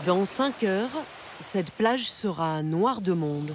Dans 5 heures, cette plage sera noire de monde.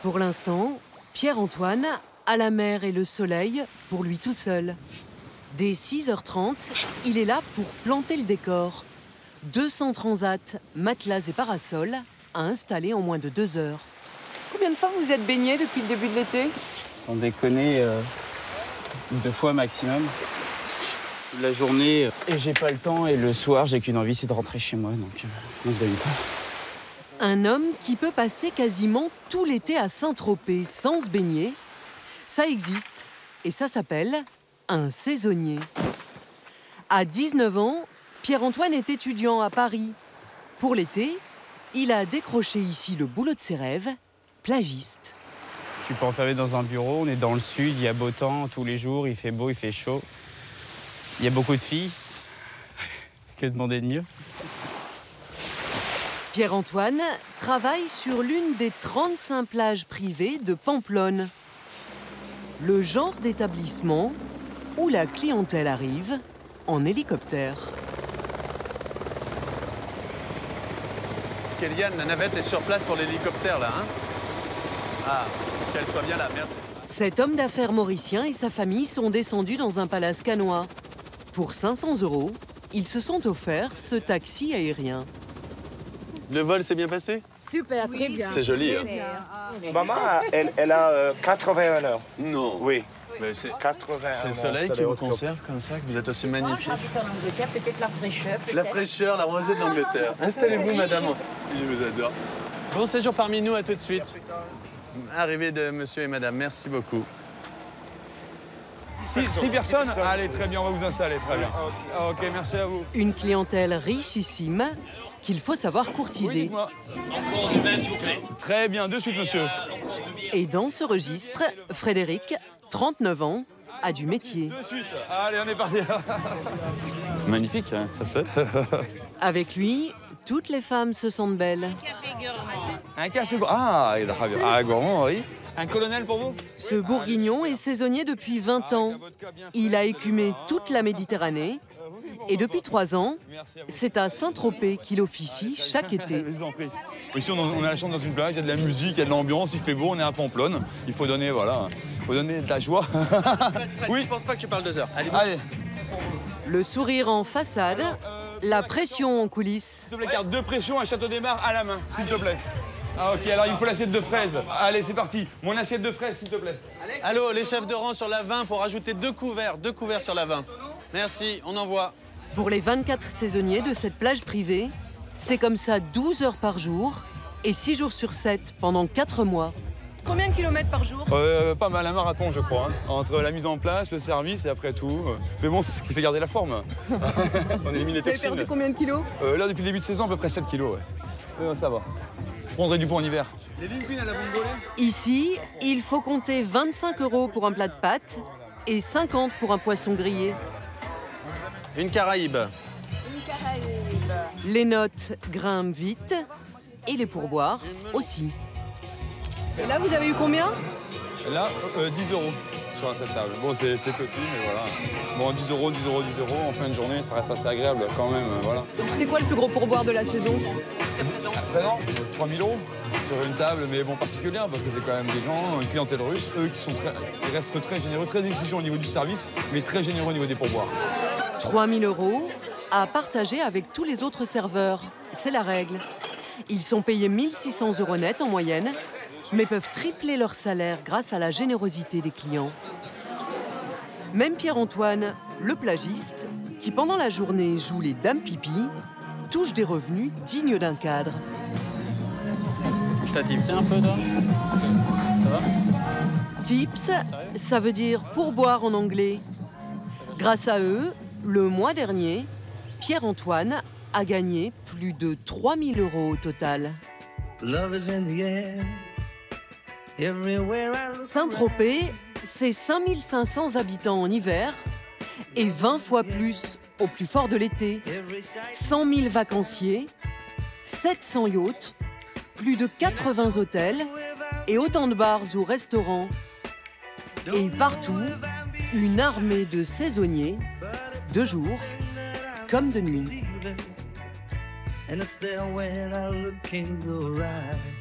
Pour l'instant, Pierre-Antoine a la mer et le soleil pour lui tout seul. Dès 6h30, il est là pour planter le décor. 200 transats, matelas et parasols à installer en moins de 2 heures. Combien de fois vous êtes baigné depuis le début de l'été? Sans déconner, 2 fois maximum. La journée, et j'ai pas le temps, et le soir, j'ai qu'une envie, c'est de rentrer chez moi, donc on se baigne pas. Un homme qui peut passer quasiment tout l'été à Saint-Tropez sans se baigner, ça existe, et ça s'appelle un saisonnier. À 19 ans, Pierre-Antoine est étudiant à Paris. Pour l'été, il a décroché ici le boulot de ses rêves, plagiste. Je suis pas enfermé dans un bureau, on est dans le sud, il y a beau temps tous les jours, il fait beau, il fait chaud. Il y a beaucoup de filles. Que demander de mieux? Pierre-Antoine travaille sur l'une des 35 plages privées de Pamplonne. Le genre d'établissement où la clientèle arrive en hélicoptère. Kéliane, la navette est sur place pour l'hélicoptère, là, hein? Ah, qu'elle soit bien là, merci. Cet homme d'affaires mauricien et sa famille sont descendus dans un palace cannois. Pour 500 €, ils se sont offerts ce taxi aérien. Le vol s'est bien passé? Super, très bien. C'est joli, hein? Maman, elle a 81 heures. Non. Oui. Mais c'est 81 le soleil qui vous conserve comme ça, que vous êtes aussi magnifique. J'habite en Angleterre, peut-être la fraîcheur. La fraîcheur, la rosée de l'Angleterre. Installez-vous, madame. Je vous adore. Bon séjour parmi nous, à tout de suite. Arrivée de monsieur et madame, merci beaucoup. 6 personnes? Allez, très bien, on va vous installer, très bien. Ok, merci à vous. Une clientèle richissime qu'il faut savoir Oui, courtiser. dites-moi. Très bien, de suite, monsieur. Et dans ce registre, Frédéric, 39 ans, a du métier. De suite. Allez, on est parti. Magnifique, hein, ça fait. Avec lui, toutes les femmes se sentent belles. Un café gourmand. Ah, il a bien. Ah, gourmand, oui. Un colonel pour vous? Ce bourguignon est saisonnier depuis 20 ans. Il a écumé toute la Méditerranée. Et depuis 3 ans, c'est à Saint-Tropez qu'il officie chaque été. Je vous en prie. Ici, on a la chance dans une plage, il y a de la musique, il y a de l'ambiance, il fait beau, on est à Pamplonne. Il faut donner, voilà, faut donner de la joie. Oui, je pense pas que tu parles 2 heures. Allez, Allez, Le sourire en façade, la pression en coulisses. s'il te plaît, carte de pression, un château des Mars à la main, s'il te plaît. Ah, ok, alors il me faut l'assiette de fraises. Allez, c'est parti. Mon assiette de fraises, s'il te plaît. Allô, les chefs de rang sur la 20, faut rajouter 2 couverts sur la 20. Merci, on envoie. Pour les 24 saisonniers de cette plage privée, c'est comme ça 12 heures par jour et 6 jours sur 7 pendant 4 mois. Combien de kilomètres par jour? Pas mal, un marathon, je crois. Hein. Entre la mise en place, le service et après tout. Mais bon, c'est ce qui fait garder la forme. On élimine les Vous avez toxines. perdu combien de kilos? Là, depuis le début de saison, à peu près 7 kilos, ouais. Ça va. Je prendrai du poids en hiver. Les lignes à la bombolée. Ici, il faut compter 25 € pour un plat de pâtes et 50 pour un poisson grillé. Une Caraïbe. Les notes grimpent vite et les pourboires aussi. Et là, vous avez eu combien? Là, 10 € sur cette table. Bon, c'est petit, mais voilà. Bon, 10 €, 10 €, 10 € en fin de journée, ça reste assez agréable quand même, voilà. Donc c'était quoi le plus gros pourboire de la saison? À présent, 3 000 € sur une table, mais bon, particulière, parce que c'est quand même des gens, une clientèle russe, eux qui sont ils restent très généreux, très exigeants au niveau du service, mais très généreux au niveau des pourboires. 3 000 € à partager avec tous les autres serveurs. C'est la règle. Ils sont payés 1 600 € net en moyenne, mais peuvent tripler leur salaire grâce à la générosité des clients. Même Pierre-Antoine, le plagiste, qui pendant la journée joue les dames pipi, touche des revenus dignes d'un cadre. T'as tipsé un peu, toi? Ça va? Tips, ça veut dire pourboire en anglais. Grâce à eux, le mois dernier, Pierre-Antoine a gagné plus de 3 000 € au total. Saint-Tropez, c'est 5 500 habitants en hiver et 20 fois plus au plus fort de l'été. 100 000 vacanciers, 700 yachts, plus de 80 hôtels et autant de bars ou restaurants. Et partout, une armée de saisonniers, de jour comme de nuit.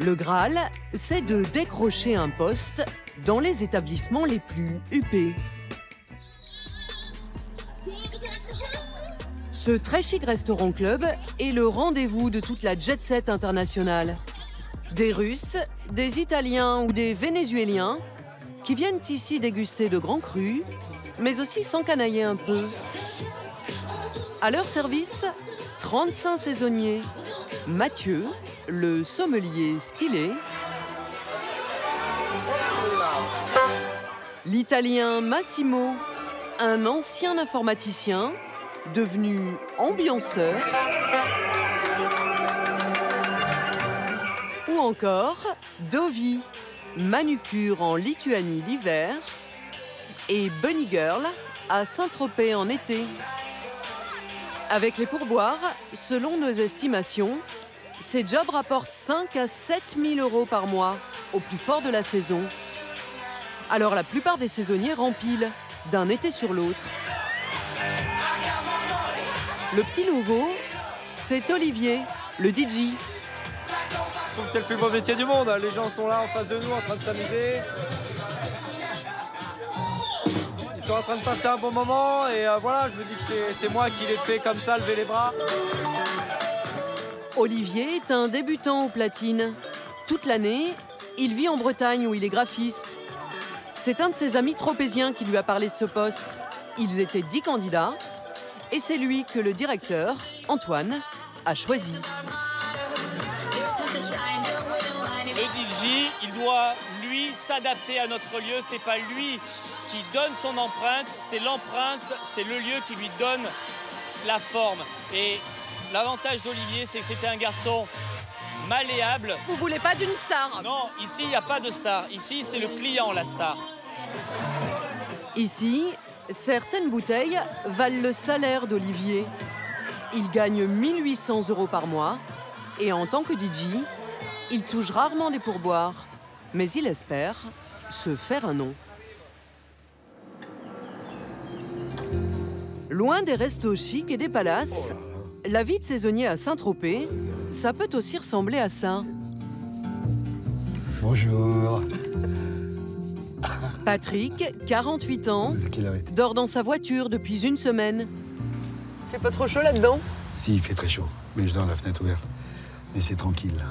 Le Graal, c'est de décrocher un poste dans les établissements les plus huppés. Ce très chic restaurant-club est le rendez-vous de toute la jet-set internationale. Des Russes, des Italiens ou des Vénézuéliens qui viennent ici déguster de grands crus, mais aussi s'encanailler un peu. À leur service, 35 saisonniers. Mathieu, le sommelier stylé. L'Italien Massimo, un ancien informaticien devenu ambianceur. Ou encore Dovi, manucure en Lituanie l'hiver et Bunny Girl à Saint-Tropez en été. Avec les pourboires, selon nos estimations, ces jobs rapportent 5 à 7 000 € par mois, au plus fort de la saison. Alors la plupart des saisonniers rempilent, d'un été sur l'autre. Le petit nouveau, c'est Olivier, le DJ. Je trouve que c'est le plus beau métier du monde. Les gens sont là en face de nous en train de s'amuser. Ils sont en train de passer un bon moment et voilà, je me dis que c'est moi qui les fais comme ça, lever les bras. Olivier est un débutant aux platines. Toute l'année, il vit en Bretagne où il est graphiste. C'est un de ses amis tropéziens qui lui a parlé de ce poste. Ils étaient 10 candidats et c'est lui que le directeur, Antoine, a choisi. Le DJ, il doit, lui, s'adapter à notre lieu. C'est pas lui qui donne son empreinte, c'est l'empreinte, c'est le lieu qui lui donne la forme. Et l'avantage d'Olivier, c'est que c'était un garçon malléable. Vous voulez pas d'une star? Non, ici, il n'y a pas de star. Ici, c'est le client, la star. Ici, certaines bouteilles valent le salaire d'Olivier. Il gagne 1 800 € par mois et en tant que DJ, il touche rarement des pourboires, mais il espère se faire un nom. Loin des restos chics et des palaces, la vie de saisonnier à Saint-Tropez, ça peut aussi ressembler à ça. Bonjour. Patrick, 48 ans, dort dans sa voiture depuis une semaine. C'est pas trop chaud là-dedans? Si, il fait très chaud, mais je dors la fenêtre ouverte. Mais c'est tranquille.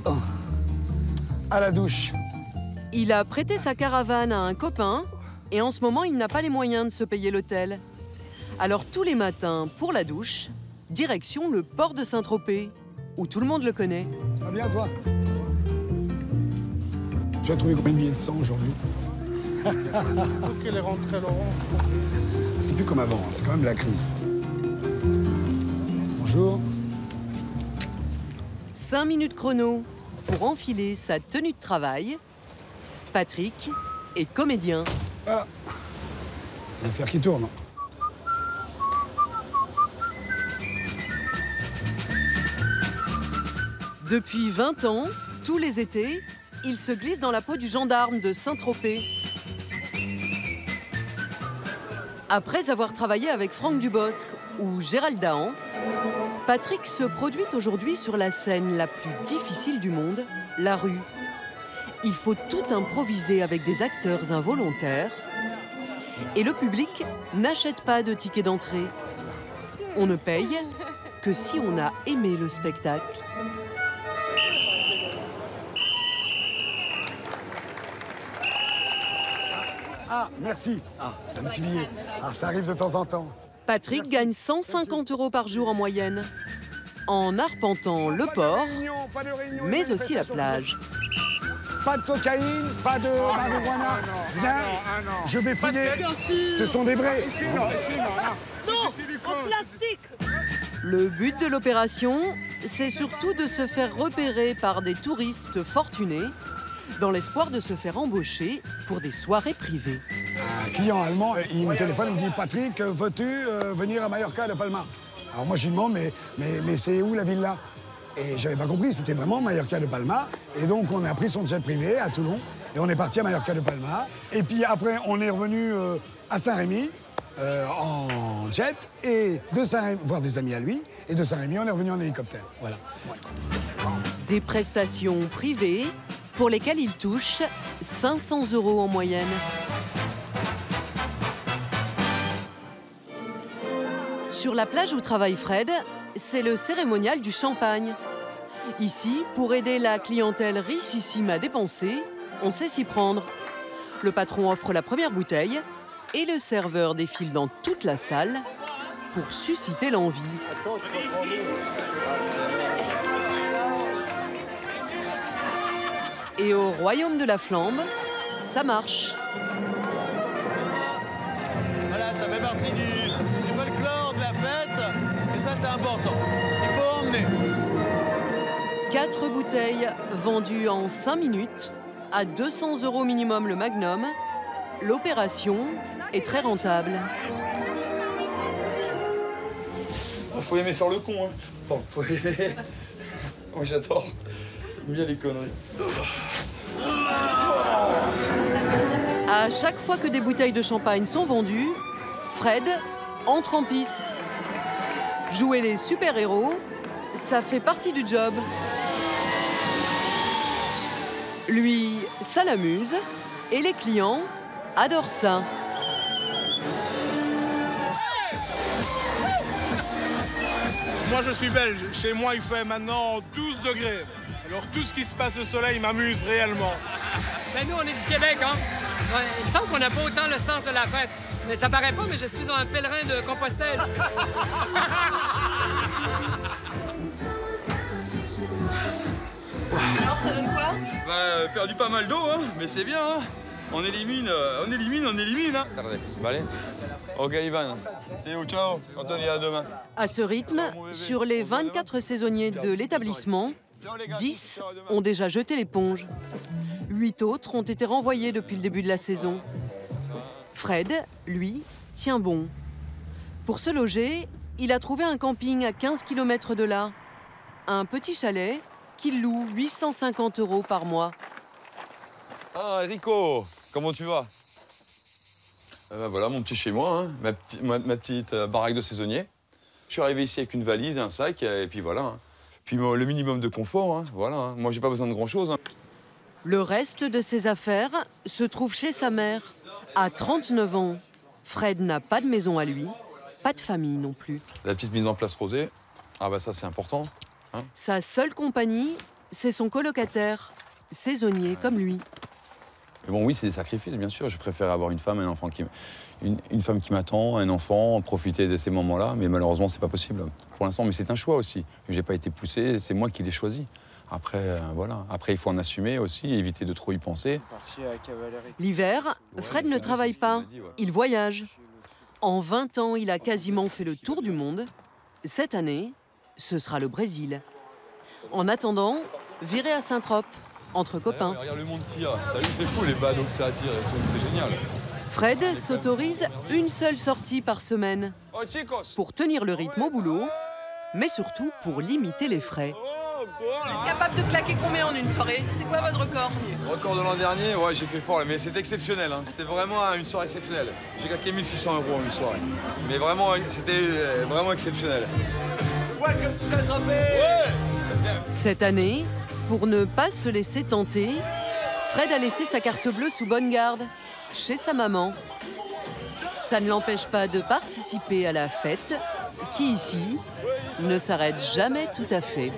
Oh. À la douche. Il a prêté sa caravane à un copain et en ce moment, il n'a pas les moyens de se payer l'hôtel. Alors tous les matins, pour la douche, direction le port de Saint-Tropez, où tout le monde le connaît. Ça va bien, toi? Tu as trouvé combien de billets de sang aujourd'hui? Faut qu'elle est rentrée, Laurent. C'est plus comme avant, c'est quand même la crise. Bonjour. 5 minutes chrono pour enfiler sa tenue de travail. Patrick est comédien. Voilà. L'affaire qui tourne. Depuis 20 ans, tous les étés, il se glisse dans la peau du gendarme de Saint-Tropez. Après avoir travaillé avec Franck Dubosc ou Gérald Dahan, Patrick se produit aujourd'hui sur la scène la plus difficile du monde, la rue. Il faut tout improviser avec des acteurs involontaires. Et le public n'achète pas de ticket d'entrée. On ne paye que si on a aimé le spectacle. Ah, merci. Ah, un petit billet. Ah, ça arrive de temps en temps. Patrick gagne 150 € par jour en moyenne, en arpentant le port, mais aussi la plage. Pas de cocaïne, pas de marijuana, rien. Je vais fouiller. Ce sont des vrais. Non, en plastique. Le but de l'opération, c'est surtout de se faire repérer par des touristes fortunés dans l'espoir de se faire embaucher pour des soirées privées. Un client allemand, il me téléphone, il me dit « Patrick, veux-tu venir à Mallorca de Palma ?» Alors moi, je lui demande « Mais c'est où la villa ?» Et j'avais pas compris, c'était vraiment Mallorca de Palma. Et donc, on a pris son jet privé à Toulon et on est parti à Mallorca de Palma. Et puis après, on est revenu à Saint-Rémy. en jet, et de Saint-Rémy, voir des amis à lui, et de Saint-Rémy, on est revenu en hélicoptère. Voilà. Des prestations privées pour lesquelles il touche 500 € en moyenne. Sur la plage où travaille Fred, c'est le cérémonial du champagne. Ici, pour aider la clientèle richissime à dépenser, on sait s'y prendre. Le patron offre la première bouteille et le serveur défile dans toute la salle pour susciter l'envie. Et au royaume de la flambe, ça marche. Voilà, ça fait partie du folklore de la fête. Et ça, c'est important. Il faut emmener. 4 bouteilles vendues en 5 minutes, à 200 € minimum le magnum. L'opération est très rentable. Faut aimer faire le con, hein. Bon, faut aimer. Moi, j'adore. J'aime bien les conneries. À chaque fois que des bouteilles de champagne sont vendues, Fred entre en piste. Jouer les super-héros, ça fait partie du job. Lui, ça l'amuse, et les clients adorent ça. Moi, je suis belge. Chez moi, il fait maintenant 12 degrés. Alors, tout ce qui se passe au soleil m'amuse réellement. Ben, nous, on est du Québec, hein. Ouais, il me semble qu'on n'a pas autant le sens de la fête. Mais ça paraît pas, mais je suis un pèlerin de Compostelle. Alors, ça donne quoi? Bah, perdu pas mal d'eau, hein, mais c'est bien, hein. On élimine. Hein. Bah, allez. Ok, Ivan. C'est où, ciao. Anthony, à demain. À ce rythme, sur les 24 saisonniers de l'établissement, 10 ont déjà jeté l'éponge. 8 autres ont été renvoyés depuis le début de la saison. Fred, lui, tient bon. Pour se loger, il a trouvé un camping à 15 km de là. Un petit chalet qu'il loue 850 € par mois. Ah, Rico, comment tu vas? Voilà, mon petit chez moi, hein. ma petite baraque de saisonnier. Je suis arrivé ici avec une valise et un sac, et puis voilà. Hein. Puis le minimum de confort, hein. Voilà. Hein. Moi, j'ai pas besoin de grand-chose. Hein. Le reste de ses affaires se trouve chez sa mère. À 39 ans, Fred n'a pas de maison à lui, pas de famille non plus. La petite mise en place Rosée, ah bah ça, c'est important. Hein. Sa seule compagnie, c'est son colocataire, saisonnier comme lui. Mais bon, oui, c'est des sacrifices, bien sûr. Je préfère avoir une femme, une femme qui m'attend, un enfant, profiter de ces moments-là. Mais malheureusement, c'est pas possible pour l'instant. Mais c'est un choix aussi. J'ai pas été poussé, c'est moi qui l'ai choisi. Après, voilà. Après, il faut en assumer aussi, éviter de trop y penser. L'hiver, Fred ne travaille pas. Il voyage. En 20 ans, il a quasiment fait le tour du monde. Cette année, ce sera le Brésil. En attendant, virez à Saint-Trope. Entre copains. Regarde le monde qu'il y a. T'as vu, c'est fou les badauds que ça attire et tout, c'est génial. Fred s'autorise une seule sortie par semaine pour tenir le rythme au boulot, mais surtout pour limiter les frais. Capable de claquer combien en une soirée? C'est quoi votre record? Record de l'an dernier, ouais, j'ai fait fort, mais c'était exceptionnel. Hein. C'était vraiment une soirée exceptionnelle. J'ai claqué 1 600 € en une soirée. Mais vraiment, c'était vraiment exceptionnel. Welcome to Saint-Tropez! Ouais. Cette année, pour ne pas se laisser tenter, Fred a laissé sa carte bleue sous bonne garde, chez sa maman. Ça ne l'empêche pas de participer à la fête, qui ici ne s'arrête jamais tout à fait.